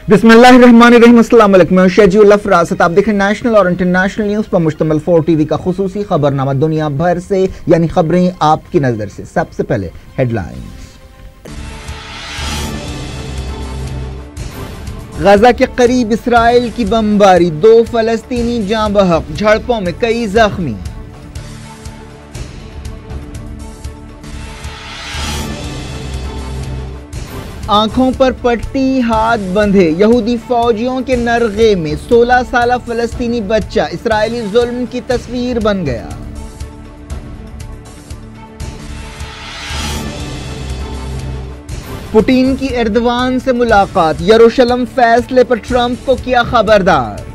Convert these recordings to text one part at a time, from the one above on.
बिस्मिल्लाहिर्रहमानिर्रहीम। अस्सलाम वालेकुम। मैं शजीउल्लाह फरासत। आप देखें नेशनल और इंटरनेशनल न्यूज पर मुश्तमिल 4 टीवी का खुसूसी खबरनामा दुनिया भर से, यानी खबरें आपकी नजर से। सबसे पहले हेडलाइंस। गजा के करीब इसराइल की बमबारी, 2 फलस्तीनी जाँ बहक, झड़पों में कई जख्मी। आंखों पर पट्टी, हाथ बंधे, यहूदी फौजियों के नरगे में 16 साल फलस्तीनी बच्चा इसराइली जुल्म की तस्वीर बन गया। पुतिन की एर्दवान से मुलाकात, यरूशलेम फैसले पर ट्रंप को किया खबरदार।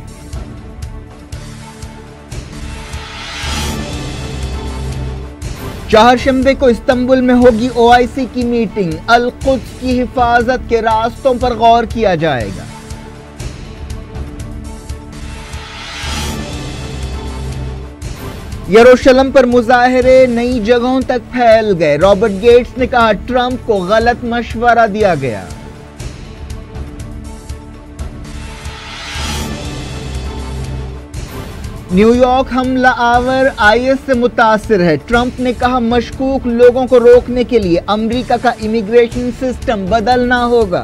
चारशंबे को इस्तांबुल में होगी ओआईसी की मीटिंग, अल कुद्स की हिफाजत के रास्तों पर गौर किया जाएगा। यरूशलेम पर मुजाहिरे नई जगहों तक फैल गए, रॉबर्ट गेट्स ने कहा ट्रंप को गलत मशवरा दिया गया। न्यूयॉर्क हमला आवर आईएस से मुतासिर है, ट्रंप ने कहा मशकूक लोगों को रोकने के लिए अमेरिका का इमिग्रेशन सिस्टम बदलना होगा।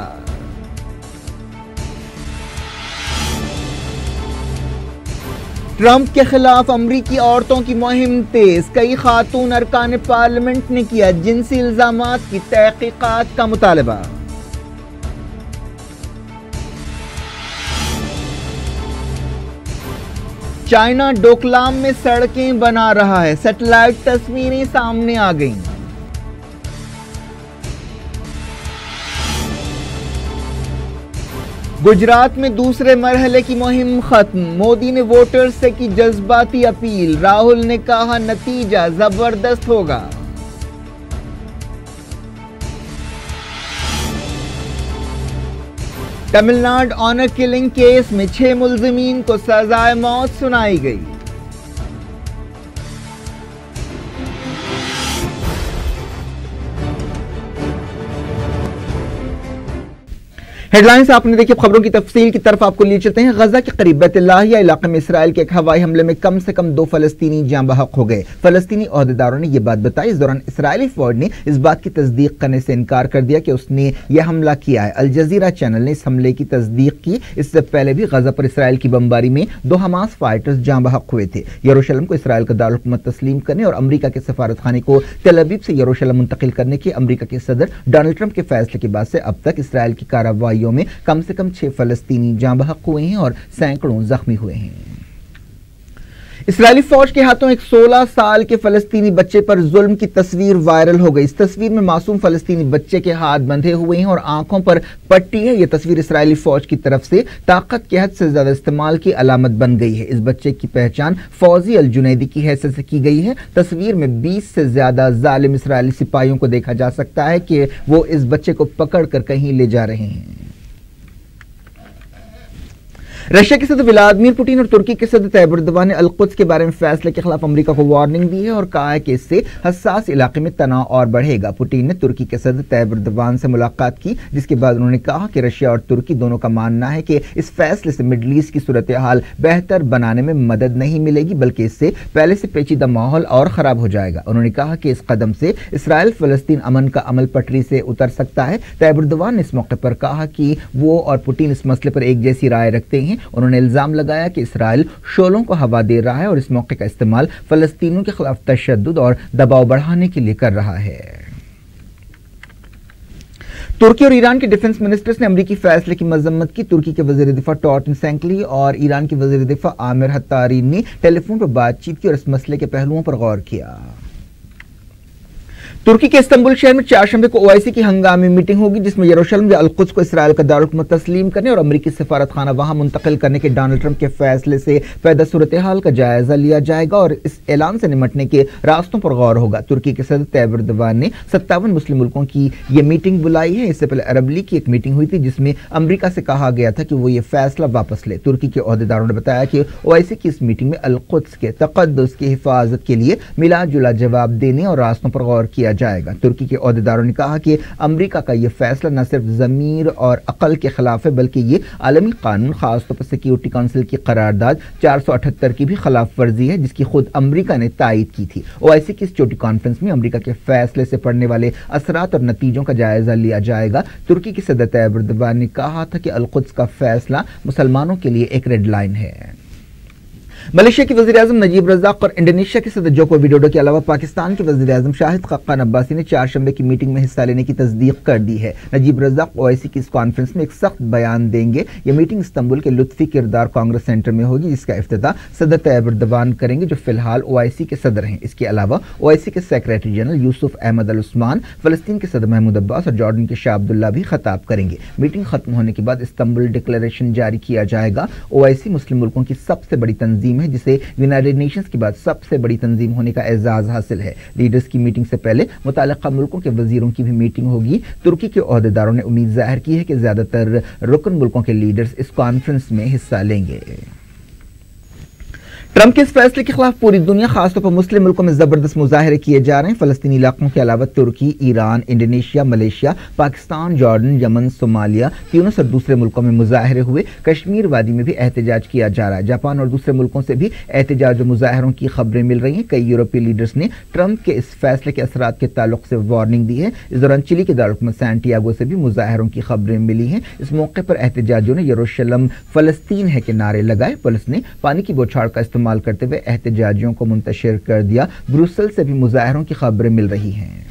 ट्रंप के खिलाफ अमेरिकी औरतों की मुहिम तेज, कई खातून अरकान पार्लियामेंट ने किया जिनसी इल्जामात की तहकीकात का मुतालबा। चाइना डोकलाम में सड़कें बना रहा है, सैटेलाइट तस्वीरें सामने आ गईं। गुजरात में दूसरे मरहले की मुहिम खत्म, मोदी ने वोटर्स से की जज्बाती अपील, राहुल ने कहा नतीजा जबरदस्त होगा। तमिलनाडु ऑनर किलिंग केस में 6 मुल्जिमीन को सजाए मौत सुनाई गई। हेडलाइंस आपने देखी। खबरों की तफसील की तरफ आपको लिए चलते हैं। गजा के करीब बैतुल्लाहिया इलाके में इसराइल के एक हवाई हमले में कम से कम 2 फलस्तीनी जाँ बहक हो गए। फलस्तीनी ओहदेदारों ने यह बात बताई। इस दौरान इसराइली फौज ने इस बात की तस्दीक करने से इनकार कर दिया कि उसने यह हमला किया है। अल जजीरा चैनल ने इस हमले की तस्दीक की। इससे पहले भी गजा पर इसराइल की बमबारी में 2 हमास फाइटर्स जाँ बहक हुए थे। यरूशलेम को इसराइल का दारुल हुकूमत तस्लीम करने और अमेरिका के सफारत खाने को तेल अवीव से यरूशलेम मुंतकिल करने के अमेरिका के सदर डोनाल्ड ट्रंप के फैसले के बाद से अब तक इसराइल की कार्रवाइयों में कम से कम 6 फलस्तीनी जाँ बहक हुए हैं और सैकड़ों जख्मी हुए हैं। इसराइली फौज के हाथों एक 16 साल के फलस्तीनी बच्चे पर जुल्म की तस्वीर वायरल हो गई। इस तस्वीर में मासूम फलस्तीनी बच्चे के हाथ बंधे हुए हैं और आंखों पर पट्टी है। यह तस्वीर इसराइली फौज की तरफ से ताकत के हद से ज्यादा इस्तेमाल की अलामत बन गई है। इस बच्चे की पहचान फौजी अल जुनैदी की हैसियत से की गई है। तस्वीर में 20 से ज्यादा जालिम इसराइली सिपाहियों को देखा जा सकता है कि वो इस बच्चे को पकड़कर कहीं ले जा रहे हैं। रशिया के सदर व्लादिमीर पुतिन और तुर्की के सदर तैयब एर्दोगान ने अल कुद्स के बारे में फैसले के खिलाफ अमेरिका को वार्निंग दी है और कहा है कि इससे हसास इलाके में तनाव और बढ़ेगा। पुतिन ने तुर्की के सदर तैयब एर्दोगान से मुलाकात की, जिसके बाद उन्होंने कहा कि रशिया और तुर्की दोनों का मानना है कि इस फैसले से मिडल ईस्ट की सूरत हाल बेहतर बनाने में मदद नहीं मिलेगी, बल्कि इससे पहले से पेचीदा माहौल और खराब हो जाएगा। उन्होंने कहा कि इस कदम से इसराइल फलस्तीन अमन का अमल पटरी से उतर सकता है। तैयब एर्दोगान ने इस मौके पर कहा कि वो और पुतिन इस मसले पर एक जैसी राय रखते हैं। उन्होंने इल्जाम लगाया कि इसराइल शोलों को हवा दे रहा है और इस मौके का इस्तेमाल फलस्तीनियों के खिलाफ तशद्दुद और दबाव बढ़ाने के लिए कर रहा है। तुर्की और ईरान के डिफेंस मिनिस्टर्स ने अमेरिकी फैसले की मजम्मत की। तुर्की के वजीर दिफा टॉर्टन सेंकली और ईरान के वजीर दिफा आमिर हत्तारी ने टेलीफोन पर बातचीत की और इस मसले के पहलुओं पर गौर किया। तुर्की के इस्तांबुल शहर में चारशंबे को ओआईसी की हंगामी मीटिंग होगी, जिसमें यरूशलेम या अल कुद्स को इसराइल का दारुल हुकूमत तस्लीम करने और अमेरिकी सफारत खाना वहां मुंतकिल करने के डोनाल्ड ट्रंप के फैसले से पैदा सूरत हाल का जायजा लिया जाएगा और इस ऐलान से निमटने के रास्तों पर गौर होगा। तुर्की के सदर तैयब एर्दोगान ने 57 मुस्लिम मुल्कों की यह मीटिंग बुलाई है। इससे पहले अरब लीग की एक मीटिंग हुई थी, जिसमें अमेरिका से कहा गया था कि वो ये फैसला वापस ले। तुर्की के ओहदेदारों ने बताया कि ओआईसी की इस मीटिंग में अल कुद्स के तक़द्दुस की हिफाजत के लिए मिला जुला जवाब देने और रास्तों पर गौर किया जाएगा। तुर्की के ओहदेदारों ने कहा कि अमेरिका का यह फैसला न सिर्फ ज़मीर और अकल के खिलाफ है बल्कि ये आलमी कानून, खासतौर पर सिक्योरिटी काउंसिल की करारदाद 478 की भी खिलाफ वर्जी है, जिसकी खुद अमेरिका ने तायद की थी। ओआईसी की इस छोटी कॉन्फ्रेंस में अमेरिका के फैसले से पड़ने वाले असरात और नतीजों का जायजा लिया जाएगा। तुर्की के सदर तैयब एर्दोगान ने कहा था कि अल-कुद्स का फैसला मुसलमानों के लिए एक रेड लाइन है। मलेशिया के वज़ीर-ए-आज़म नजीब रज़ाक और इंडोनेशिया के सदर जोको विडोडो के अलावा पाकिस्तान के वज़ीर-ए-आज़म शाहिद खक्कान अब्बासी ने 4 शंबे की मीटिंग में हिस्सा लेने की तस्दीक कर दी है। नजीब रज़ाक ओआईसी की इस कॉन्फ्रेंस में एक सख्त बयान देंगे। यह मीटिंग इस्तांबुल के लुत्फ़ी किरदार कांग्रेस सेंटर में होगी, जिसका इफ्तिताह सदर तैयब एर्दोगान करेंगे, जो फिलहाल ओआईसी के सदर हैं। इसके अलावा ओआईसी के सेक्रेटरी जनरल यूसुफ अहमद अल उस्मान, फ़लस्तीन के सदर महमूद अब्बास और जॉर्डन के शाह अब्दुल्ला भी खिताब करेंगे। मीटिंग खत्म होने के बाद इस्तांबुल डिक्लेरेशन जारी किया जाएगा। ओआईसी मुस्लिम मुल्कों की सबसे बड़ी तंजीम है, जिसे यूनाइटेड नेशंस के बाद सबसे बड़ी तंजीम होने का एजाज हासिल है। लीडर्स की मीटिंग से पहले मुताल्लिका मुल्कों के वजीरों की भी मीटिंग होगी। तुर्की के ओहदेदारों ने उम्मीद जाहिर की है कि ज्यादातर रुकन मुल्कों के लीडर्स इस कॉन्फ्रेंस में हिस्सा लेंगे। ट्रंप के इस फैसले के खिलाफ पूरी दुनिया, खासतौर पर मुस्लिम मुल्कों में जबरदस्त मुजाहरे किए जा रहे हैं। फलस्तीनी इलाकों के अलावा तुर्की, Iran, Indonesia, Malaysia, Pakistan, Jordan, यमन, सोमालिया, ट्यूनिस और दूसरे मुल्कों में मुजाहरे हुए। कश्मीर वादी में भी एहतजाज किया जा रहा है। जापान और दूसरे मुल्कों से भी एहतजाज और मुजाहरों की खबरें मिल रही हैं। कई यूरोपीय लीडर्स ने ट्रंप के इस फैसले के असरात के ताल्लुक से वार्निंग दी है। इस दौरान चिली के दारुल सैंटियागो से भी मुजाहरों की खबरें मिली हैं। इस मौके पर एहतजाजियों ने यरूशलेम फलस्तीन है के नारे लगाए। पुलिस ने पानी की बौछार का इस्तेमाल करते हुए एहतजाजियों को मुंतशिर कर दिया। ब्रुसेल से भी मुजाहरों की खबरें मिल रही हैं।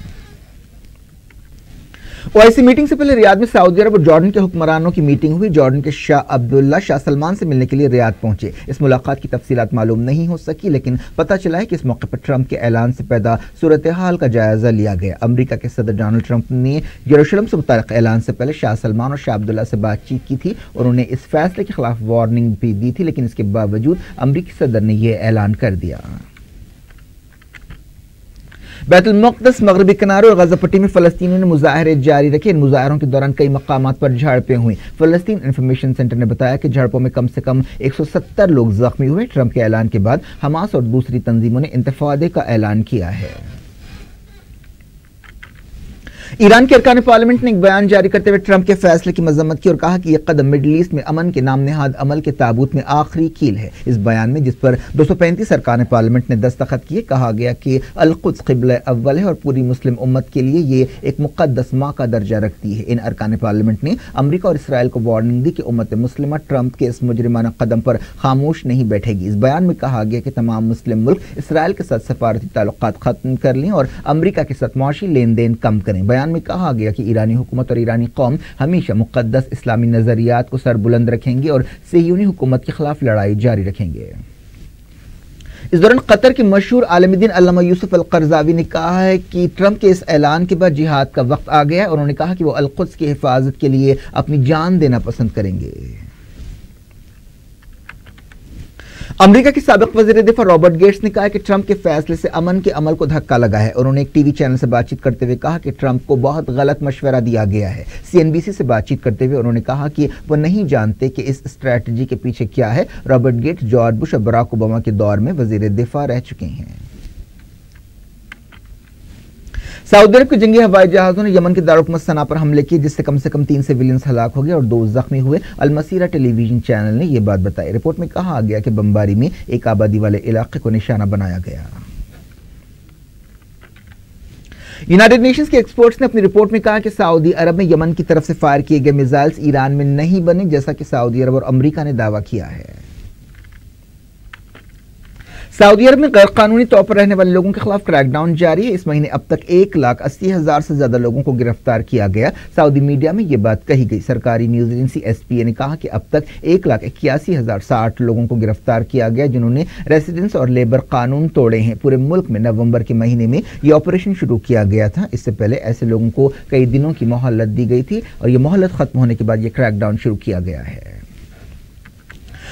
ओआईसी मीटिंग से पहले रियाद में सऊदी अरब और जॉर्डन के हुक्मरानों की मीटिंग हुई। जॉर्डन के शाह अब्दुल्ला शाह सलमान से मिलने के लिए रियाद पहुंचे। इस मुलाकात की तफसीलात मालूम नहीं हो सकी, लेकिन पता चला है कि इस मौके पर ट्रंप के ऐलान से पैदा सूरत हाल का जायजा लिया गया। अमेरिका के सदर डोनाल्ड ट्रंप ने यरूशलेम से मुताल्लिक़ ऐलान से पहले शाह सलमान और शाह अब्दुल्ला से बातचीत की थी और उन्हें इस फैसले के खिलाफ वार्निंग भी दी थी, लेकिन इसके बावजूद अमेरिकी सदर ने यह ऐलान कर दिया। बैतुल मुक़द्दस, मगरबी किनारे और गज़ा पट्टी में फ़लस्तीनियों ने मुजाहरे जारी रखे। इन मुजाहरों के दौरान कई मकामात पर झड़पें हुई। फ़लस्तीन इंफॉर्मेशन सेंटर ने बताया कि झड़पों में कम से कम 170 लोग जख्मी हुए। ट्रंप के ऐलान के बाद हमास और दूसरी तंजीमों ने इंतफादे का ऐलान किया है। ईरान के अरकान पार्लियामेंट ने एक बयान जारी करते हुए ट्रंप के फैसले की मजम्मत की और कहा कि यह कदम मिडल ईस्ट में अमन के नाम नेहाद अमल के ताबूत में आखिरी कील है। इस बयान में, जिस पर 235 अरकान पार्लियामेंट ने दस्तखत किए, कहा गया कि अल-कुद्स क़िबला अव्वल है और पूरी मुस्लिम उम्मत के लिए ये एक मुक़द्दस माँ का दर्जा रखती है। इन अरकान पार्लियामेंट ने अमेरिका और इसराइल को वार्निंग दी कि उम्मत मुस्लिमा ट्रंप के इस मुजरिमाना कदम पर खामोश नहीं बैठेगी। इस बयान में कहा गया कि तमाम मुस्लिम मुल्क इसराइल के साथ सफारती ताल्लुकात खत्म कर लें और अमेरिका के साथ मुआशी लेन देन कम करें। बयान में कहा गया कि ईरानी हुकूमत और ईरानी कौम हमेशा मुक़द्दस इस्लामी नजरियात को सरबुलंद रखेंगे और सहियूनी हुकूमत के खिलाफ लड़ाई जारी रखेंगे। इस दौरान कतर के मशहूर आलिम-ए-दीन अल्लामा यूसुफ अल-क़रज़ावी ने कहा है कि ट्रंप के इस ऐलान के बाद जिहाद का वक्त आ गया है और उन्होंने कहा कि वो अल-कुद्स की हिफाजत के लिए अपनी जान देना पसंद करेंगे। अमेरिका के साबिक वज़ीर दिफ़ा रॉबर्ट गेट्स ने कहा कि ट्रंप के फैसले से अमन के अमल को धक्का लगा है। उन्होंने एक टीवी चैनल से बातचीत करते हुए कहा कि ट्रंप को बहुत गलत मशवरा दिया गया है। सीएनबीसी से बातचीत करते हुए उन्होंने कहा कि वो नहीं जानते कि इस स्ट्रैटेजी के पीछे क्या है। रॉबर्ट गेट्स जॉर्ज बुश और बराक ओबामा के दौर में वज़ीर दिफ़ा रह चुके हैं। सऊदी अरब के जंगी हवाई जहाज़ों ने यमन के दारुल सना पर हमले किए, जिससे कम से कम 3 सिविलियंस हलाक हो गए और 2 जख्मी हुए। अल-मसीरा टेलीविजन चैनल ने यह बात बताई। रिपोर्ट में कहा गया कि बमबारी में एक आबादी वाले इलाके को निशाना बनाया गया। यूनाइटेड नेशंस के एक्सपर्ट्स ने अपनी रिपोर्ट में कहा कि सऊदी अरब में यमन की तरफ से फायर किए गए मिसाइल्स ईरान में नहीं बने, जैसा कि सऊदी अरब और अमेरिका ने दावा किया है। सऊदी अरब में गैर कानूनी तौर पर रहने वाले लोगों के खिलाफ क्रैकडाउन जारी है। इस महीने अब तक 1,80,000 से ज्यादा लोगों को गिरफ्तार किया गया। सऊदी मीडिया में यह बात कही गई। सरकारी न्यूज एजेंसी SPA ने कहा कि अब तक 1,81,060 लोगों को गिरफ्तार किया गया, जिन्होंने रेसिडेंस और लेबर कानून तोड़े हैं। पूरे मुल्क में नवंबर के महीने में यह ऑपरेशन शुरू किया गया था। इससे पहले ऐसे लोगों को कई दिनों की मोहलत दी गई थी और यह मोहलत खत्म होने के बाद यह क्रैकडाउन शुरू किया गया है।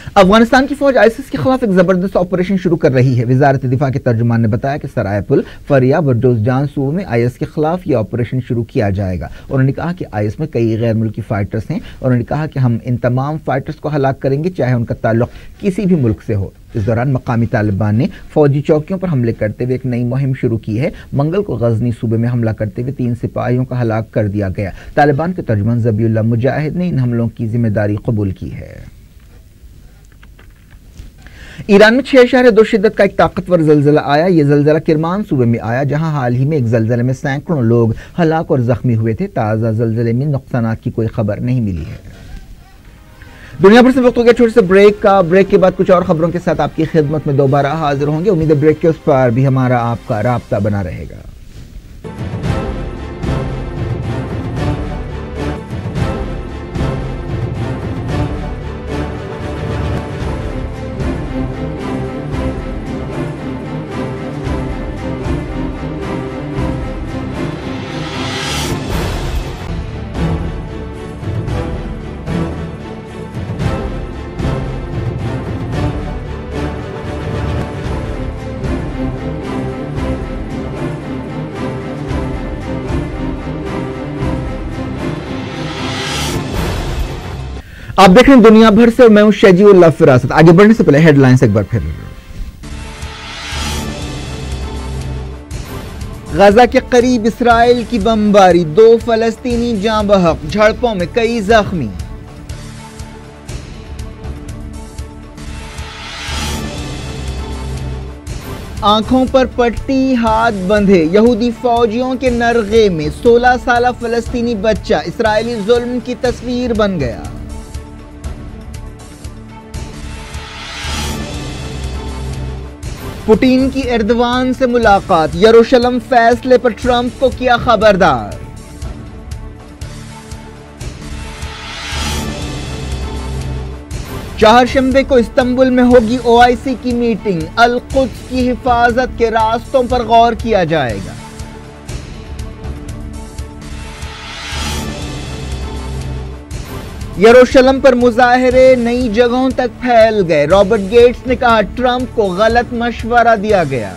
अफगानिस्तान की फौज आईसिस के खिलाफ एक जबरदस्त ऑपरेशन शुरू कर रही है। वजारत दिफा के तर्जुमान ने बताया कि सरायपुल, फरियाब और डोजजान सूबे में आईएस के खिलाफ यह ऑपरेशन शुरू किया जाएगा। उन्होंने कहा कि आईएस में कई गैर मुल्की फाइटर्स हैं। उन्होंने कहा कि हम इन तमाम फाइटर्स को हलाक करेंगे, चाहे उनका ताल्लुक किसी भी मुल्क से हो। इस दौरान मकामी तालिबान ने फौजी चौकियों पर हमले करते हुए एक नई मुहिम शुरू की है। मंगल को गजनी सूबे में हमला करते हुए 3 सिपाहियों का हलाक कर दिया गया। तालिबान के तर्जुमान ज़बीउल्लाह मुजाहिद ने इन हमलों की जिम्मेदारी कबूल की है। ईरान में 6.2 शिद्दत का एक ताकतवर जलजला आया। यह जलजला किरमान सूबे में आया, जहां हाल ही में एक जलजले में सैकड़ों लोग हलाक और जख्मी हुए थे। ताज़ा जलजले में नुकसानात की कोई खबर नहीं मिली है। दुनिया भर से वक्त हो गया छोटे से ब्रेक का। ब्रेक के बाद कुछ और खबरों के साथ आपकी खिदमत में दोबारा हाजिर होंगे। उम्मीद है ब्रेक के उस पर भी हमारा आपका राब्ता बना रहेगा। आप देख रहे हैं दुनिया भर से, मैं हूं शजीउल्लाह फिरासत। आगे बढ़ने से पहले हेडलाइंस एक बार फिर। गजा के करीब इसराइल की बमबारी, 2 फलस्तीनी जाँ बहक, झड़पों में कई जख्मी। आंखों पर पट्टी, हाथ बंधे, यहूदी फौजियों के नरगे में 16 साला फलस्तीनी बच्चा इसराइली जुल्म की तस्वीर बन गया। पुतिन की एर्दवान से मुलाकात, यरूशलेम फैसले पर ट्रंप को किया खबरदार। चाहरशंबे को इस्तांबुल में होगी ओआईसी की मीटिंग, अल कुद्स की हिफाजत के रास्तों पर गौर किया जाएगा। यरूशलेम पर मुजाहिरे नई जगहों तक फैल गए। रॉबर्ट गेट्स ने कहा ट्रंप को गलत मशवरा दिया गया।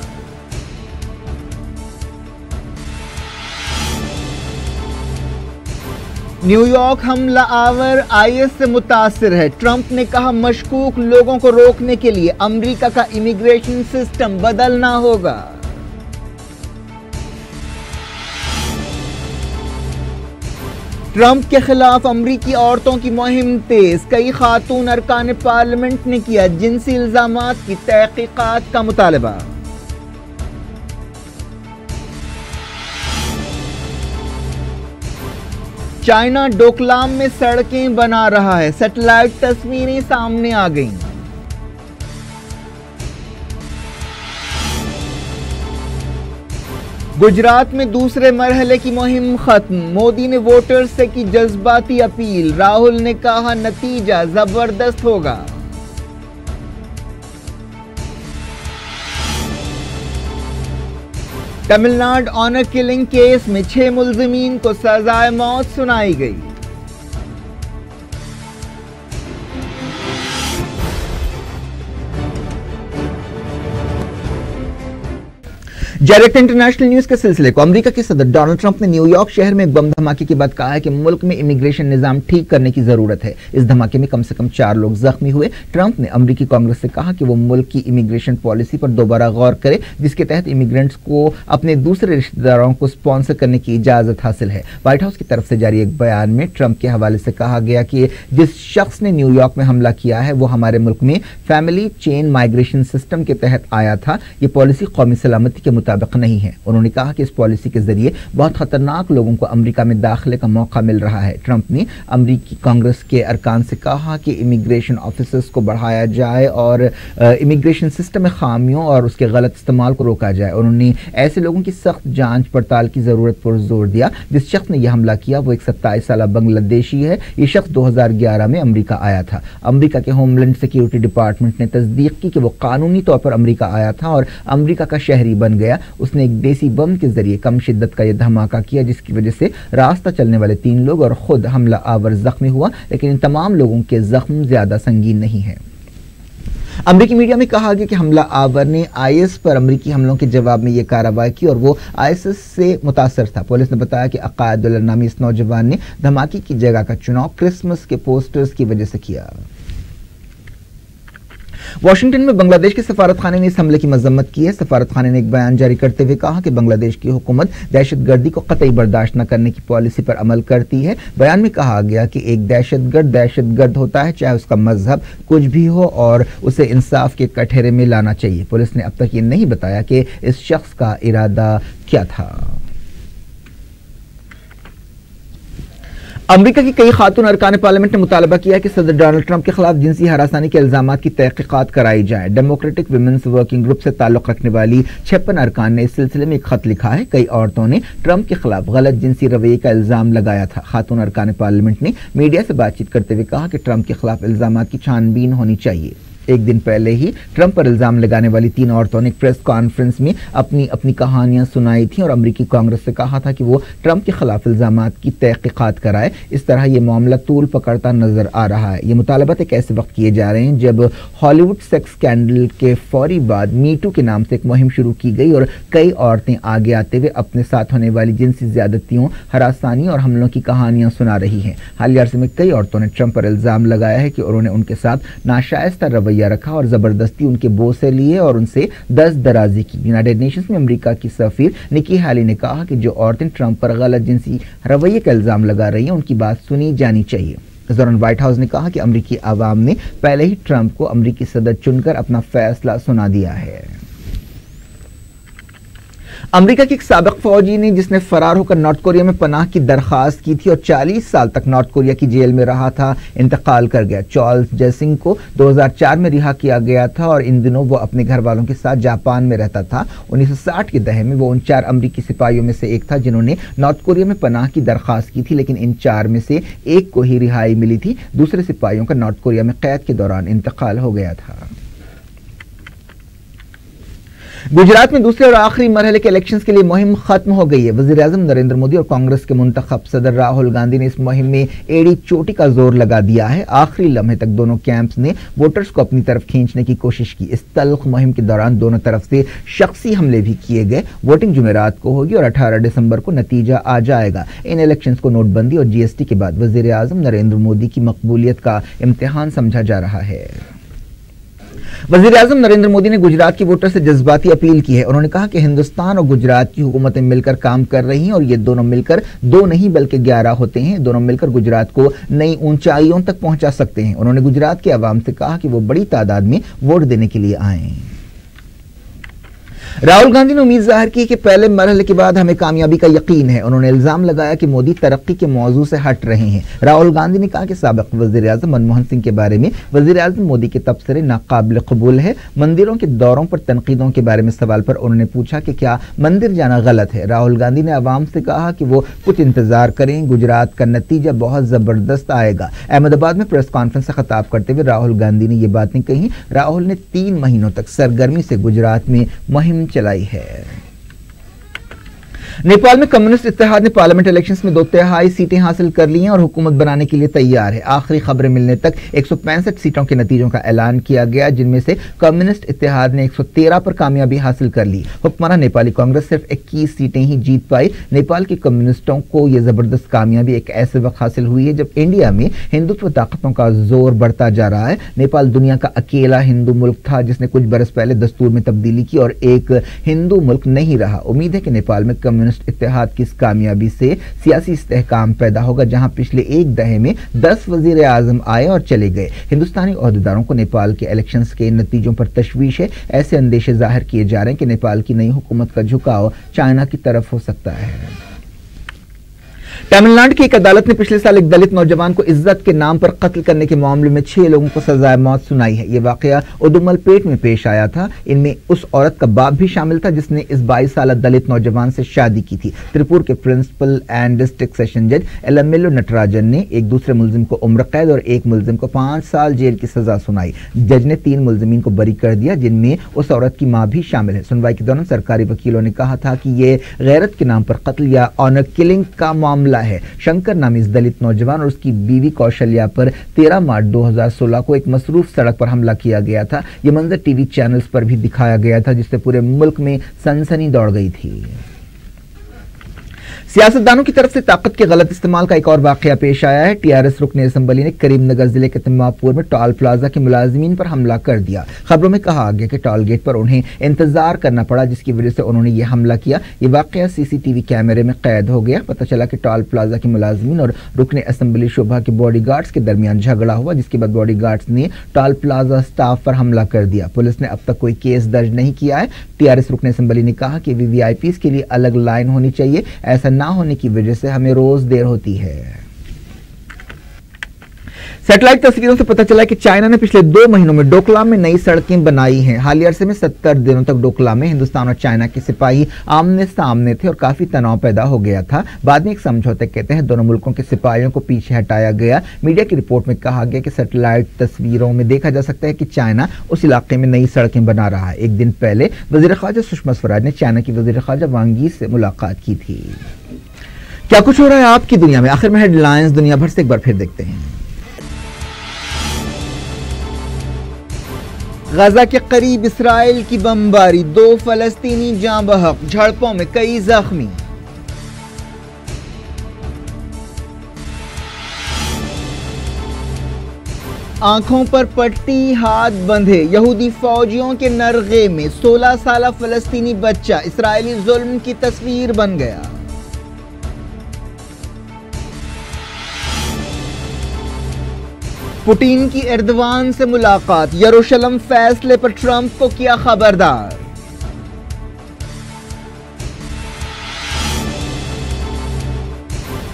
न्यूयॉर्क हमला आवर आईएस से मुतासिर है। ट्रंप ने कहा मशकूक लोगों को रोकने के लिए अमेरिका का इमिग्रेशन सिस्टम बदलना होगा। ट्रंप के खिलाफ अमरीकी औरतों की मुहिम तेज, कई खातून अरकान पार्लियामेंट ने किया जिनसी इल्जामात की तहकीकात का मुतालबा। चाइना डोकलाम में सड़कें बना रहा है, सैटेलाइट तस्वीरें सामने आ गईं। गुजरात में दूसरे मरहले की मुहिम खत्म, मोदी ने वोटर्स से की जज्बाती अपील। राहुल ने कहा नतीजा जबरदस्त होगा। तमिलनाडु ऑनर किलिंग केस में 6 मुल्जिमीन को सजाए मौत सुनाई गई। डायरेक्ट इंटरनेशनल न्यूज के सिलसिले को अमेरिका के सदर डोनाल्ड ट्रंप ने न्यूयॉर्क शहर में एक बम धमाके के बाद कहा है कि मुल्क में इमिग्रेशन निजाम ठीक करने की जरूरत है। इस धमाके में कम से कम 4 लोग जख्मी हुए। ट्रंप ने अमेरिकी कांग्रेस से कहा कि वो मुल्क की इमिग्रेशन पॉलिसी पर दोबारा गौर करे, जिसके तहत इमिग्रेंट्स को अपने दूसरे रिश्तेदारों को स्पॉन्सर करने की इजाजत हासिल है। व्हाइट हाउस की तरफ से जारी एक बयान में ट्रंप के हवाले से कहा गया कि जिस शख्स ने न्यूयॉर्क में हमला किया है वो हमारे मुल्क में फैमिली चेन माइग्रेशन सिस्टम के तहत आया था। ये पॉलिसी कौमी सलामती के मुताबिक नहीं है। उन्होंने कहा कि इस पॉलिसी के जरिए बहुत खतरनाक लोगों को अमेरिका में दाखिले का मौका मिल रहा है। ट्रंप ने अमेरिकी कांग्रेस के अरकान से कहा कि इमिग्रेशन ऑफिसर्स को बढ़ाया जाए और इमिग्रेशन सिस्टम में खामियों और उसके गलत इस्तेमाल को रोका जाए। उन्होंने ऐसे लोगों की सख्त जांच पड़ताल की जरूरत पर जोर दिया। जिस शख्स ने यह हमला किया वो एक 27 साल बांग्लादेशी है। ये शख्स 2011 में अमेरिका आया था। अमेरिका के होमलैंड सिक्योरिटी डिपार्टमेंट ने तस्दीक की कि वो कानूनी तौर पर अमेरिका आया था और अमेरिका का शहरी बन गया। उसने एक देसी बम के जरिए कम शिद्दत का यह धमाका किया, जिसकी वजह से रास्ता चलने वाले 3 लोग और खुद हमला आवर जख्मी हुआ, लेकिन इन तमाम लोगों के जख्म ज्यादा संगीन नहीं है। अमेरिकी मीडिया में कहा गया कि हमला आवर ने आईएस पर अमेरिकी हमलों के जवाब में यह कार्रवाई की और वो आईएसआईएस से मुतासर था। पुलिस ने बताया कि अकायदुल्लाह नामी इस नौजवान ने धमाके की जगह का चुनाव क्रिसमस के पोस्टर्स की वजह से किया। वाशिंगटन में बांग्लादेश के सफारतखाने ने इस हमले की मजम्मत की है। सफारतखाने ने एक बयान जारी करते हुए कहा कि बांग्लादेश की हुकूमत दहशतगर्दी को कतई बर्दाश्त न करने की पॉलिसी पर अमल करती है। बयान में कहा गया कि एक दहशतगर्द होता है, चाहे उसका मजहब कुछ भी हो, और उसे इंसाफ के कटघरे में लाना चाहिए। पुलिस ने अब तक ये नहीं बताया कि इस शख्स का इरादा क्या था। अमेरिका की कई खातून अरकान पार्लियामेंट ने मुतालबा किया कि सदर डोनाल्ड ट्रंप के खिलाफ जिनसी हरासानी के इल्जामात की तहकीकात कराई जाए। डेमोक्रेटिक विमेंस वर्किंग ग्रुप से ताल्लुक रखने वाली 56 अरकान ने इस सिलसिले में एक खत लिखा है। कई औरतों ने ट्रंप के खिलाफ गलत जिनसी रवैये का इल्जाम लगाया था। खातून अरकान पार्लियामेंट ने मीडिया से बातचीत करते हुए कहा कि ट्रंप के खिलाफ इल्जामात की छानबीन होनी चाहिए। एक दिन पहले ही ट्रंप पर इल्जाम लगाने वाली 3 औरतों ने एक प्रेस कॉन्फ्रेंस में अपनी अपनी कहानियां सुनाई थी और अमेरिकी कांग्रेस से कहा था कि वो ट्रंप के खिलाफ इल्जामात की तहकीकात कराए। इस तरह ये मामला तूल पकड़ता नजर आ रहा है। ये मुतालबात एक ऐसे वक्त किए जा रहे हैं जब हॉलीवुड सेक्स स्कैंडल के फौरी बाद मीटू के नाम से एक मुहिम शुरू की गई और कई औरतें आगे आते हुए अपने साथ होने वाली जिनसी ज्यादतियों, हरासानी और हमलों की कहानियां सुना रही हैं। हालिया अरसे में कई औरतों ने ट्रंप पर इल्जाम लगाया है कि उन्होंने उनके साथ नाशाइस्ता रवैया रखा और जबरदस्ती उनके बोसे लिए और उनसे दस्त दराजी की। यूनाइटेड नेशंस में अमेरिका की सफीर निकी हाली ने कहा कि जो औरतें ट्रंप पर गलत जिनसी रवैये का इल्जाम लगा रही हैं उनकी बात सुनी जानी चाहिए। इस दौरान व्हाइट हाउस ने कहा कि अमेरिकी आवाम ने पहले ही ट्रंप को अमेरिकी सदर चुनकर अपना फैसला सुना दिया है। अमेरिका के एक साबिक फौजी ने जिसने फरार होकर नॉर्थ कोरिया में पनाह की दरखास्त की थी और 40 साल तक नॉर्थ कोरिया की जेल में रहा था, इंतकाल कर गया। चार्ल्स जेसिंग को 2004 में रिहा किया गया था और इन दिनों वो अपने घर वालों के साथ जापान में रहता था। 1960 के दहे में वो उन 4 अमेरिकी सिपाहियों में से एक था जिन्होंने नॉर्थ कोरिया में पनाह की दरखास्त की थी, लेकिन इन 4 में से एक को ही रिहाई मिली थी। दूसरे सिपाहियों का नॉर्थ कोरिया में कैद के दौरान इंतकाल हो गया था। गुजरात में दूसरे और आखिरी मरहले के इलेक्शंस के लिए मुहिम खत्म हो गई है। वज़ीर-ए-आज़म नरेंद्र मोदी और कांग्रेस के मुंतखब सदर राहुल गांधी ने इस मुहिम में एड़ी चोटी का जोर लगा दिया है। आखिरी लम्हे तक दोनों कैंप्स ने वोटर्स को अपनी तरफ खींचने की कोशिश की। इस तल्ख मुहिम के दौरान दोनों तरफ से शख्सी हमले भी किए गए। वोटिंग जुमेरात को होगी और 18 दिसंबर को नतीजा आ जाएगा। इन इलेक्शंस को नोटबंदी और जीएसटी के बाद वज़ीर-ए-आज़म नरेंद्र मोदी की मकबूलियत का इम्तिहान समझा जा रहा है। वज़ीर-ए-आज़म नरेंद्र मोदी ने गुजरात की वोटर से जज्बाती अपील की है। उन्होंने कहा कि हिंदुस्तान और गुजरात की हुकूमतें मिलकर काम कर रही हैं और ये दोनों मिलकर 2 नहीं बल्कि 11 होते हैं। दोनों मिलकर गुजरात को नई ऊंचाइयों तक पहुंचा सकते हैं। उन्होंने गुजरात के अवाम से कहा कि वो बड़ी तादाद में वोट देने के लिए आए। राहुल गांधी ने उम्मीद जाहिर की कि पहले मरहले के बाद हमें कामयाबी का यकीन है। उन्होंने इल्जाम लगाया कि मोदी तरक्की के मौजू से हट रहे हैं। राहुल गांधी ने कहा कि साबिक वज़ीर-ए-आज़म मनमोहन सिंह के बारे में वज़ीर-ए-आज़म मोदी के तबसरे नाकाबिल कबूल है। मंदिरों के दौरों पर तनकीदों के बारे में सवाल पर उन्होंने पूछा कि क्या मंदिर जाना गलत है। राहुल गांधी ने अवाम से कहा कि वो कुछ इंतजार करें, गुजरात का नतीजा बहुत जबरदस्त आएगा। अहमदाबाद में प्रेस कॉन्फ्रेंस से खिताब करते हुए राहुल गांधी ने ये बातें कही। राहुल ने 3 महीनों तक सरगर्मी से गुजरात में मुहिम चलाई है। नेपाल में कम्युनिस्ट इत्तेहाद ने पार्लियामेंट इलेक्शंस में 2/3 सीटें हासिल कर ली हैं और हुकूमत बनाने के लिए तैयार है। आखिरी खबरें मिलने तक 165 सीटों के नतीजों का ऐलान किया गया, जिनमें से कम्युनिस्ट इत्तेहाद ने 113 पर कामयाबी हासिल कर ली। हुक्मरान नेपाली कांग्रेस सिर्फ 21 सीटें ही जीत पाई। नेपाल के कम्युनिस्टों को यह जबरदस्त कामयाबी एक ऐसे वक्त हासिल हुई है जब इंडिया में हिंदुत्व ताकतों का जोर बढ़ता जा रहा है। नेपाल दुनिया का अकेला हिंदू मुल्क था जिसने कुछ बरस पहले दस्तूर में तब्दीली की और एक हिंदू मुल्क नहीं रहा। उम्मीद है कि नेपाल में कम्युनिस्ट इत्तेहाद की इस कामयाबी से सियासी इस्तेहकाम पैदा होगा, जहां पिछले एक दहे में 10 वज़ीर-ए-आज़म आए और चले गए। हिंदुस्तानी ओहदेदारों को नेपाल के इलेक्शंस के नतीजों पर तशवीश है। ऐसे अंदेशे जाहिर किए जा रहे हैं कि नेपाल की नई हुकूमत का झुकाव चाइना की तरफ हो सकता है। तमिलनाडु की एक अदालत ने पिछले साल एक दलित नौजवान को इज्जत के नाम पर कत्ल करने के मामले में 6 लोगों को सजाए मौत सुनाई है। यह वाकया उदुमलपेट में पेश आया था। इनमें उस औरत का बाप भी शामिल था जिसने इस 22 साल दलित नौजवान से शादी की थी। त्रिपुर के प्रिंसिपल एंड डिस्ट्रिक्ट सेशन जज एलमेलो नटराजन ने एक दूसरे मुलजिम को उम्र कैद और एक मुलजिम को 5 साल जेल की सजा सुनाई। जज ने 3 मुलजिमीन को बरी कर दिया, जिनमें उस औरत की मां भी शामिल है। सुनवाई के दौरान सरकारी वकीलों ने कहा था कि यह गैरत के नाम पर कत्ल या ऑनर किलिंग का मामला हमला है। शंकर नामी इस दलित नौजवान और उसकी बीवी कौशल्या पर 13 मार्च 2016 को एक मसरूफ सड़क पर हमला किया गया था। यह मंजर टीवी चैनल्स पर भी दिखाया गया था, जिससे पूरे मुल्क में सनसनी दौड़ गई थी। सियासतदानों की तरफ से ताकत के गलत इस्तेमाल का एक और वाकया पेश आया है। टीआरएस रुकन असेंबली ने करीमनगर जिले के तिम्मापुर में टोल प्लाजा के मुलाजिमीन पर हमला कर दिया। खबरों में कहा गया कि टोल गेट पर उन्हें इंतजार करना पड़ा, जिसकी वजह से उन्होंने ये हमला किया। ये वाकया सीसीटीवी कैमरे में कैद हो गया। पता चला कि टोल प्लाजा के मुलाजिमीन और रुकन असेंबली शोभा के बॉडीगार्ड्स के दरमियान झगड़ा हुआ, जिसके बाद बॉडीगार्ड्स ने टोल प्लाजा स्टाफ पर हमला कर दिया। पुलिस ने अब तक कोई केस दर्ज नहीं किया है। टीआरएस रुकन असेंबली ने कहा कि वीवीआईपी के लिए अलग लाइन होनी चाहिए, ऐसा ना होने की वजह से हमें रोज देर होती है। सैटेलाइट तस्वीरों से पता चला कि चाइना ने पिछले 2 महीनों में डोकलाम में नई सड़कें बनाई हैं। हालिया अरसे में 70 दिनों तक डोकलाम में हिंदुस्तान और चाइना के सिपाही आमने सामने थे और काफी तनाव पैदा हो गया था। बाद में एक समझौते के तहत दोनों मुल्कों के सिपाहियों को पीछे हटाया गया। मीडिया की रिपोर्ट में कहा गया कि सैटेलाइट तस्वीरों में देखा जा सकता है कि चाइना उस इलाके में नई सड़कें बना रहा है। एक दिन पहले वजीर ख्वाजा सुषमा स्वराज ने चाइना की वजीर ख्वाजा वांग यी से मुलाकात की थी। क्या कुछ हो रहा है आपकी दुनिया में, आखिर में हेडलाइंस दुनिया भर से एक बार फिर देखते हैं। गजा के करीब इसराइल की बमबारी, 2 फलस्तीनी जाँ बहक, झड़पों में कई जख्मी। आंखों पर पट्टी, हाथ बंधे, यहूदी फौजियों के नरगे में 16 साला फलस्तीनी बच्चा इसराइली जुल्म की तस्वीर बन गया। पुतिन की एर्दवान से मुलाकात, यरूशलेम फैसले पर ट्रंप को किया खबरदार।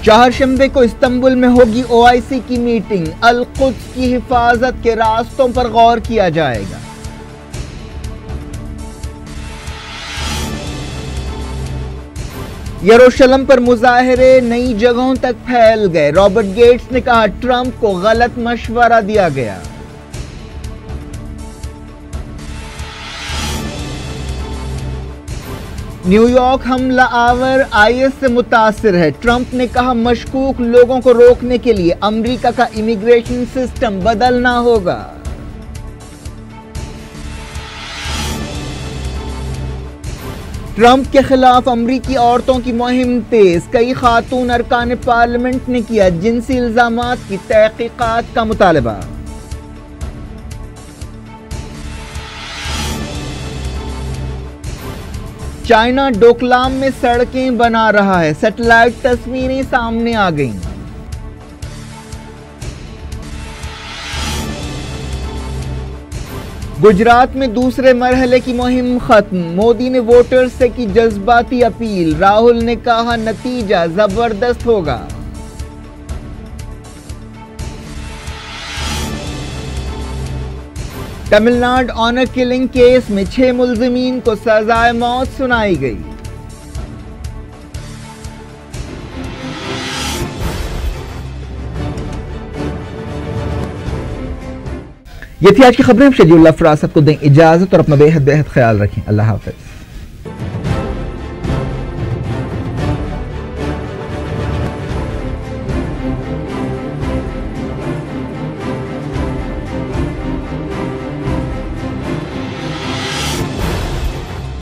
चारशंबे को इस्तांबुल में होगी ओआईसी की मीटिंग, अल कुद्स की हिफाजत के रास्तों पर गौर किया जाएगा। यरूशलेम पर मुजाहिरे नई जगहों तक फैल गए। रॉबर्ट गेट्स ने कहा ट्रंप को गलत मशवरा दिया गया। न्यूयॉर्क हमला आवर आईएस से मुतासिर है। ट्रंप ने कहा मशकूक लोगों को रोकने के लिए अमेरिका का इमिग्रेशन सिस्टम बदलना होगा। ट्रंप के खिलाफ अमरीकी औरतों की मुहिम तेज, कई खातून अरकान पार्लियामेंट ने किया जिनसी इल्जामात की तहकीकात का मुतालबा। चाइना डोकलाम में सड़कें बना रहा है, सैटेलाइट तस्वीरें सामने आ गईं। गुजरात में दूसरे मरहले की मुहिम खत्म, मोदी ने वोटर्स से की जज्बाती अपील, राहुल ने कहा नतीजा जबरदस्त होगा। तमिलनाडु ऑनर किलिंग केस में 6 मुल्जिमीन को सजाए मौत सुनाई गई। ये थी आज की खबरें। शेड्यूल फरासत को दें इजाजत और अपना बेहद ख्याल रखें। अल्लाह हाफिज।